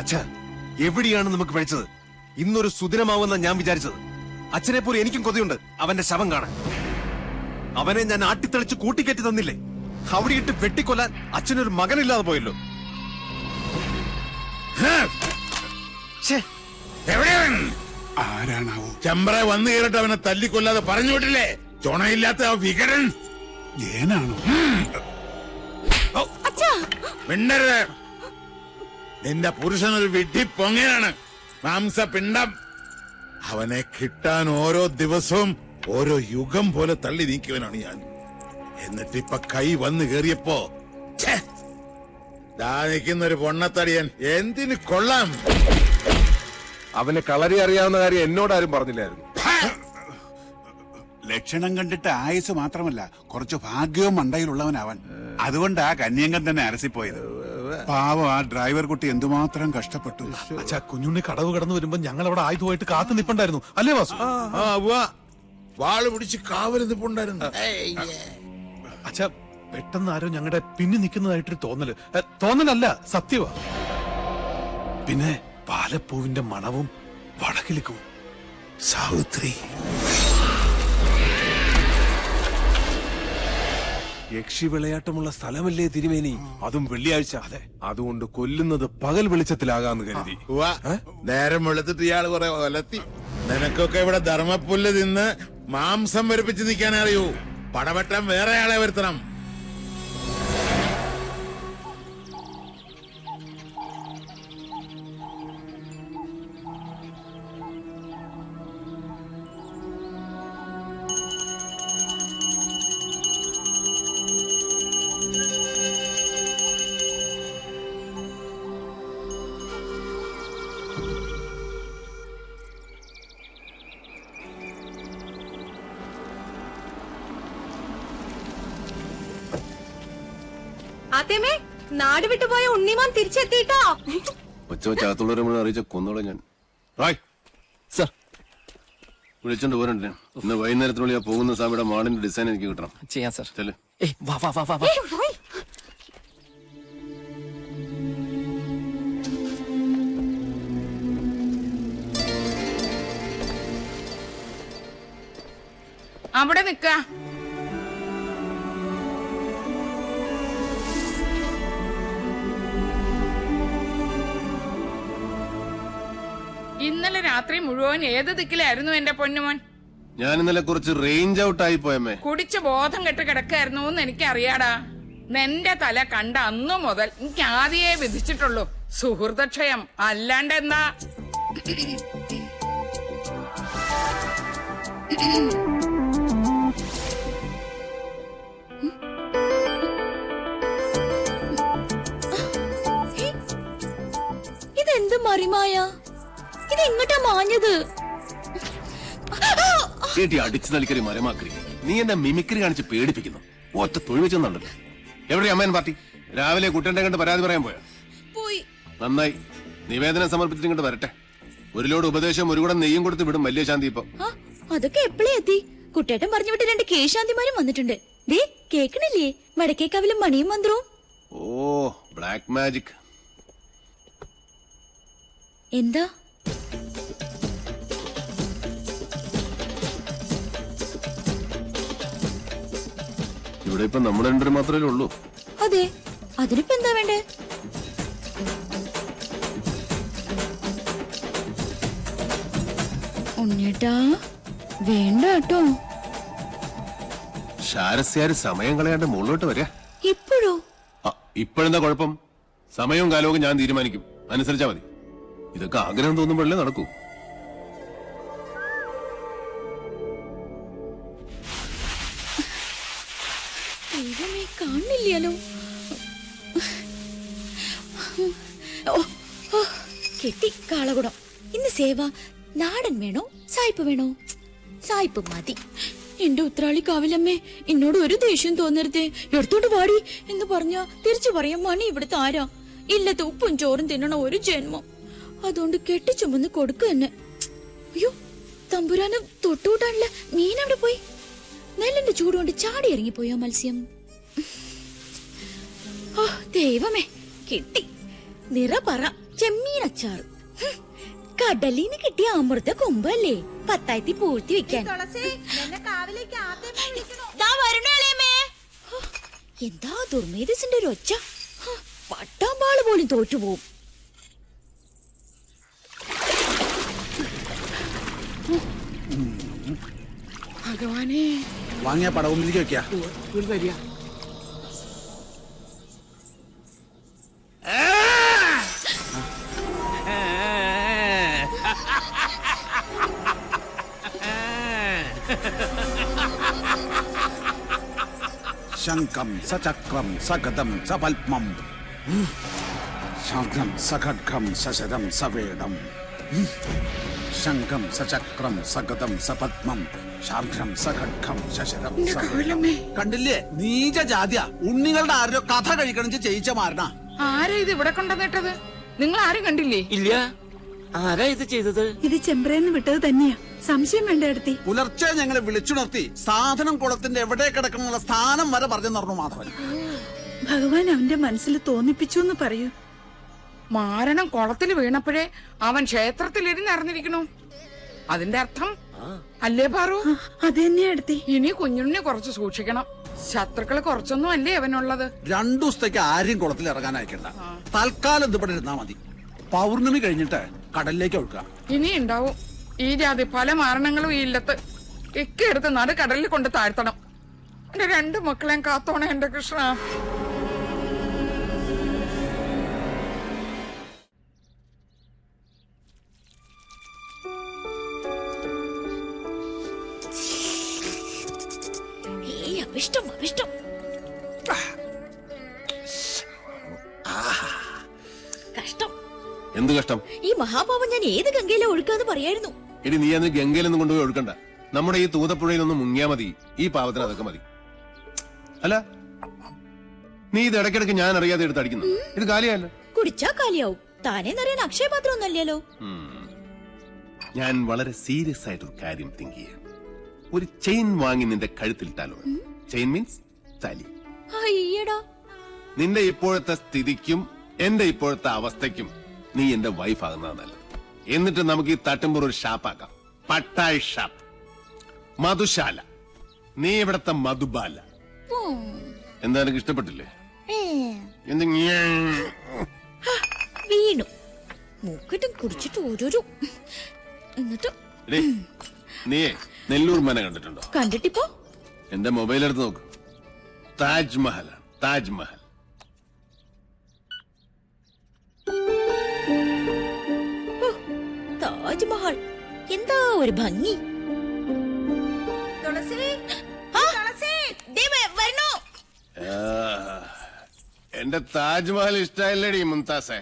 അച്ഛാ, എവിടെയാണ് നമുക്ക് പഴിച്ചത്? ഇന്നൊരു സുദിനമാവുന്ന ഞാൻ വിചാരിച്ചത്. അച്ഛനെ പോലെ എനിക്കും കൊതിയുണ്ട് അവന്റെ ശവം കാണാൻ. അവനെ ഞാൻ ആട്ടിത്തെളിച്ച് കൂട്ടിക്കയറ്റി തന്നില്ലേ? അവിടെ ഇട്ട് വെട്ടിക്കൊല്ലാൻ അച്ഛനൊരു മകനില്ലാതെ പോയല്ലോ. ആരാണാവോ? ചെമ്പ്ര വന്നു കയറിട്ട് അവനെ തല്ലിക്കൊല്ലാതെ പറഞ്ഞു വിട്ടില്ലേ? ചുണയില്ലാത്ത ആ വികടൻ ജയനാണോ? മിണ്ടരുത്. നിന്റെ പുരുഷനൊരു വിഡ്ഢി പൊങ്ങനാണ്, മാംസപിണ്ഡം. അവനെ കിട്ടാൻ ഓരോ ദിവസവും ഓരോ യുഗം പോലെ തള്ളി നീക്കിയവനാണ് ഞാൻ. എന്നിട്ടിപ്പൊ കൈ വന്നു കേറിയപ്പോ നിൽക്കുന്നൊരു പൊണ്ണത്തടിയൻ എന്തിന് കൊള്ളാം? അവന് കളരി അറിയാവുന്ന കാര്യം എന്നോടാരും പറഞ്ഞില്ലായിരുന്നു. ലക്ഷണം കണ്ടിട്ട് ആയുസ് മാത്രമല്ല, കുറച്ച് ഭാഗ്യവും മണ്ടയിലുള്ളവനവൻ. അതുകൊണ്ട് ആ കന്യങ്കൻ തന്നെ അരസിപ്പോയത്. പാവം ആ ഡ്രൈവർ കുട്ടി എന്തുമാത്രം കഷ്ടപ്പെട്ടു. അച്ഛാ, കുഞ്ഞുണ്ണി കടവ് കടന്നു വരുമ്പോ ഞങ്ങൾ അവിടെ ആയുധമായിട്ട് കാത്തു നിപ്പുണ്ടായിരുന്നു, അല്ലേ വാസു? വാള് പിടിച്ച് കാവല് നിപ്പുണ്ടായിരുന്നു. അച്ഛാ, പെട്ടെന്ന് ആരോ ഞങ്ങളുടെ പിന്നിൽ നിൽക്കുന്നതായിട്ടൊരു തോന്നലല്ല, സത്യവാ. പിന്നെ പാലപ്പൂവിന്റെ മണവും വടക്കിലിക്കും. സാവിത്രി, യക്ഷി വിളയാട്ടമുള്ള സ്ഥലമല്ലേ തിരുമേനി? അതും വെള്ളിയാഴ്ച. അതെ, അതുകൊണ്ട് കൊല്ലുന്നത് പകൽ വെളിച്ചത്തിലാകാന്ന് കരുതി. നേരം വെളുത്തിട്ട് ഇയാള് കുറെ ഒലത്തി. നിനക്കൊക്കെ ഇവിടെ ധർമ്മപ്പുല്ല് തിന്ന് മാംസം വരിപ്പിച്ച് നിൽക്കാൻ അറിയൂ. പടവട്ടം വേറെ ആളെ വരുത്തണം. ആദ്യമേ നാട് വിട്ടുപോയ ഉണ്ണിമാൻ തിരിച്ചെത്തിട്ടോ. ഒച്ചവച്ചകത്തുള്ളവരെ മുഴുവൻ അറിയിച്ച കൊന്നോളെ ഞാൻ. സർ, വിളിച്ചോണ്ട് പോരണ്ടേ? ഇന്ന് വൈകുന്നേരത്തിനുള്ളിൽ പോകുന്ന സാമിയുടെ മാടിന്റെ ഡിസൈൻ എനിക്ക് കിട്ടണം. ചെയ്യാം സർ. ചെല്ല്. അവിടെ നിക്ക. ഇന്നലെ രാത്രി മുഴുവൻ ഏത് ദിക്കിലായിരുന്നു എന്റെ പൊന്നുമോൻ? ഞാൻ ഇന്നലെ കുറച്ച് റേഞ്ച് ഔട്ട് ആയി പോയമ്മേ. കുടിച്ച് ബോധം കെട്ട് കിടക്കായിരുന്നു എന്ന് എനിക്കറിയാടാ. നിന്റെ തല കണ്ട അന്നു മുതൽ എനിക്ക് ആദ്യേ വിധിച്ചിട്ടുള്ളൂ സുഹൃതക്ഷയം, അല്ലാണ്ടെന്താ. ഇതെന്ത് മറിമായ? ഇതെങ്ങോട്ടാ മാഞ്ഞത്? അടിച്ചു തളിക്കറി മരമാക്കറി. നീ എന്നെ മിമിക്രി കാണിച്ച് പേടിപ്പിക്കുന്നു. ഒറ്റ തൊഴിൽ വെച്ചെന്നുണ്ടല്ലോ. എവിടെ അമ്മയൻ പാർട്ടി? രാവിലെ കുട്ടന്റെ കണ്ട് പരാതി പറയാൻ പോയാ? പോയി. നന്നായി. നിവേദനം സമർപ്പിച്ചിട്ട് ഇങ്ങോട്ട് വരട്ടെ. ഒരു ലോഡ് ഉപദേശം ഒരു കൂടെ നെയ്യും കൊടുത്ത് വിടും വലിയ ശാന്തി. ഇപ്പൊ അതൊക്കെ എപ്പോഴേ എത്തി? കുട്ടേട്ടൻ പറഞ്ഞു വിട്ട് 2 കേശാന്തിമാരും വന്നിട്ടുണ്ട്. ദേ കേക്കണില്ലേ വടക്കേക്കാവിലും മണിയും മന്ത്രവും? ഓ, ബ്ലാക്ക് മാജിക്. എന്താ? ഇവിടെ ഇപ്പൊ നമ്മൾ രണ്ടു മാത്രമേ ഉള്ളൂ. അതെ, അതിനിപ്പോ എന്താ വേണ്ടേ? ഉണ്ണേട്ടാ വേണ്ട കേട്ടോ. ശാരസ്യാര് സമയം കളയാണ്ട് മുകളിലോട്ട് വരിക. ഇപ്പോഴോ? ഇപ്പോഴെന്താ കുഴപ്പം? സമയവും കാലവും ഞാൻ തീരുമാനിക്കും, അനുസരിച്ചാ മതി. ഇതൊക്കെ ആഗ്രഹം തോന്നുമ്പോഴല്ലേ നടക്കൂ. ദൈവമേ, കാണില്ലല്ലോ. കെട്ടി കാളകുടം. ഇന്ന് സേവ നാടൻ വേണോ സായിപ്പ് വേണോ? സായിപ്പ് മതി. എന്റെ ഉത്രാളി കാവിലമ്മേ, എന്നോട് ഒരു ദേഷ്യം തോന്നരുതേ. എടുത്തോണ്ട് വാടി എന്ന് പറഞ്ഞ തിരിച്ചു പറയാം മണി ഇവിടുത്തെ ആരാ? ഇല്ലത്തെ ഉപ്പും ചോറും തിന്നണ ഒരു ജന്മം. അതുകൊണ്ട് കെട്ടിച്ചുമന്ന് കൊടുക്ക തന്നെ. അയ്യോ, തമ്പുരാന് തൊട്ടുകൂട്ടാനുള്ള മീൻ അവിടെ പോയി. നെല്ലിന്റെ ചൂടുകൊണ്ട് ചാടി ഇറങ്ങിപ്പോയോ മത്സ്യം? ഓ ദൈവമേ, കിട്ടി. നിറ പറ ചെമ്മീൻ അച്ചാറ്. കടലിന്ന് കിട്ടിയ അമൃത കൊമ്പല്ലേ പത്തായത്തി പൂഴ്ത്തി വെക്കാൻ. ദാ വരണേ അളിയമ്മേ. എന്താ ദുർമേധസിന്റെ ഒരു ഒച്ച. പട്ടാമ്പാള് പോലും തോറ്റുപോകും. ഭഗവാനെ, വാങ്ങിയ പടവുമ്പിലേക്ക് വെക്കാ. വരിക. ശംഖം സചക്രം സഗതം സപത്മം ശംഖം സഖഡ്ഗം സശരം സവേദം ശംഖം സചക്രം സഗതം സപത്മം ശാർഘം സഖഡ്ഗം ശശരം സവേദം. കണ്ടില്ലേ, നീച ജാതിയ. ഉണ്ണികളുടെ ആരോ കഥ കഴിക്കണം ചെയ്യിച്ച മാരണ. ആരാ ഇത് ഇവിടെ കൊണ്ടുവന്നിട്ടത്? നിങ്ങൾ ആരും കണ്ടില്ലേ? ഇല്ല. ആരാ ഇത് ചെയ്തത്? ഇത് ചെമ്പ്രേന്ന് വിട്ടത് തന്നെയാ. സംശയം വേണ്ട എടുത്തി. പുലർച്ചെ ഞങ്ങളെ വിളിച്ചുണർത്തി സാധനം കുളത്തിന്റെ എവിടെ കിടക്കണമെന്നുള്ള സ്ഥാനം വരെ പറഞ്ഞു പറഞ്ഞു മാധവൻ. ഭഗവാൻ അവന്റെ മനസ്സിൽ തോന്നിപ്പിച്ചു എന്ന് പറയൂ. മാരണം കുളത്തിൽ വീണപ്പോഴേ അവൻ ക്ഷേത്രത്തിലിരുന്ന് അറിഞ്ഞിരിക്കണു. അതിന്റെ അർത്ഥം അല്ലേ പാറു? അത് തന്നെയാ എടുത്തി. ഇനി കുഞ്ഞുണ്ണി കുറച്ച് സൂക്ഷിക്കണം. ശത്രുക്കള് കുറച്ചൊന്നും അല്ലേ അവനുള്ളത്. 2 ദിവസത്തേക്ക് ആരെയും കുളത്തിൽ ഇറങ്ങാൻ അയക്കണ്ട. തൽക്കാലം ഇതിവിടെ ഇരുന്നാ മതി. പൗർണമി കഴിഞ്ഞിട്ട് കടലിലേക്ക് ഒഴുക്കുക. ഇനി ഉണ്ടാവും ഈ ജാതി പല മാരണങ്ങളും ഈ ഇല്ലത്ത്. എടുത്ത് നട കടലിൽ കൊണ്ട് താഴ്ത്തണം. എന്റെ 2 മക്കളെയും കാത്തോണേ എന്റെ കൃഷ്ണ. അഭിഷ്ടം അഭിഷ്ടം. കഷ്ടം. എന്ത് കഷ്ടം? ഈ മഹാപാപം ഞാൻ ഏത് ഗംഗയിലെ ഒഴുക്കാന്ന് പറയായിരുന്നു. ഇനി നീ അന്ന് ഗംഗയിലൊന്നും കൊണ്ടുപോയി ഒഴുക്കണ്ട. നമ്മുടെ ഈ തൂതപ്പുഴയിലൊന്നും മുങ്ങിയാ മതി. ഈ പാവത്തിന് അതൊക്കെ മതി. അല്ല, നീ ഇത് ഇടയ്ക്കിടയ്ക്ക് ഞാൻ അറിയാതെ എടുത്ത് അടിക്കുന്നു. ഇത് കാലിയല്ല. കുടിച്ചാ കാലിയാവും. താനേ നിറയാൻ അക്ഷയപാത്രം ഒന്നല്ലല്ലോ. ഞാൻ വളരെ സീരിയസ് ആയിട്ടൊരു കാര്യം തിങ്ക് ചെയ്യാം. ഒരു ചെയിൻ വാങ്ങി നിന്റെ കഴുത്തിലിട്ടാലോ? ചെയിൻ മീൻസ് താലി. അയ്യടാ, നിന്റെ ഇപ്പോഴത്തെ സ്ഥിതിക്കും എന്റെ ഇപ്പോഴത്തെ അവസ്ഥയ്ക്കും നീ എന്റെ വൈഫ് ആകുന്നതാണ് നല്ലത്. എന്നിട്ട് നമുക്ക് ഈ തട്ടുമ്പോൾ ഒരു ഷാപ്പാക്കാം. പട്ടായ് ഷാപ്പ്, മധുശാല. നീ ഇവിടത്തെ മധുബാല. എന്താ എനിക്ക് ഇഷ്ടപ്പെട്ടില്ലേ? വീണു മൂക്കിട്ടും കുടിച്ചിട്ട് ഓരോരോ. എന്നിട്ട് നീയേ നെല്ലൂർ മന കണ്ടിട്ടുണ്ടോ? കണ്ടിട്ടിപ്പോ എന്റെ മൊബൈൽ എടുത്ത് നോക്ക്. താജ്മഹൽ, താജ്മഹൽ. താജ്മഹൽ എന്താ ഒരു ഭംഗി. എന്റെ താജ്മഹൽ ഇഷ്ടമല്ലേടി മുംതാസേ?